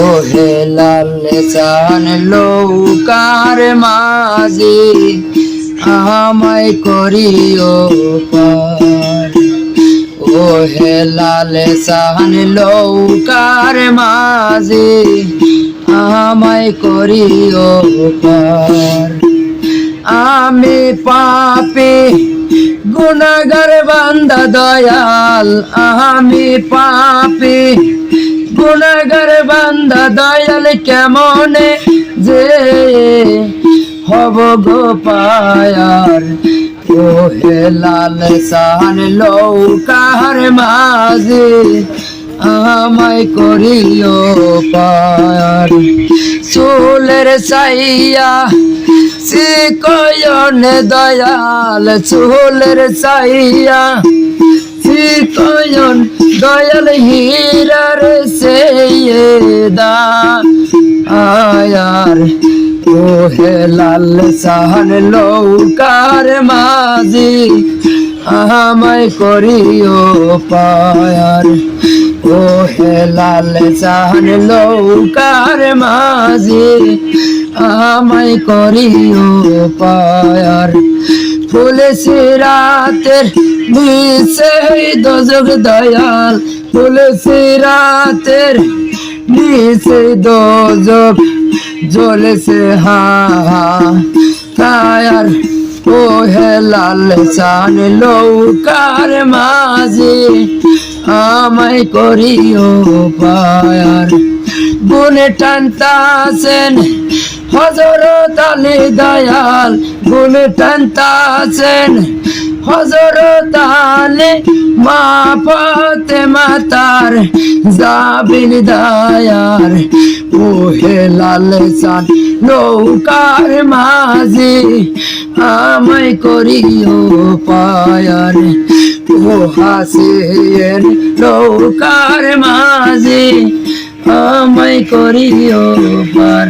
ও হে লাল চান লৌকার মাঝি আমায় করিও পার। ও হে লাল চান লৌকার মাঝি আমায় করিও পার। আমি পাপী গুনাহগার বান্দা দয়াল, আমি পাপী গুনাহগার বান্দা দয়াল, কেমনে যে হব গো পায়ার। ও হে লাল চান লৌকার মাঝি আমায় করিও পার। চুলের চাইয়া চিকয়নে দয়াল, চুলের চাইয়া চিকয়ন দয়াল, হীরার সেই দায়ার। ও হে লাল চান লৌকার মাঝি আমায় করিও পায়ার। ও হে লাল চান লৌকার মাঝি আমায় করিও পায়ার। ফুলেছে রাতের নিচে দোজখ দয়াল, ফুলেছে রাতের নিচে দোজখ, জ্বলেছে হাহাকার। ও হে লাল চান লৌকার মাঝি আমায় করিও পায়ার। গুনে টানতাছেন হযরত আলী দয়াল, গুনে টানতাছেন হযরত আলী, মা ফাতেমা তার জাবিন দায়ার। ও হে লাল চান লৌকার মাঝি আমায় করিও পায়ার। ও হাসিন লৌকার মাঝি আমায় করিও পার।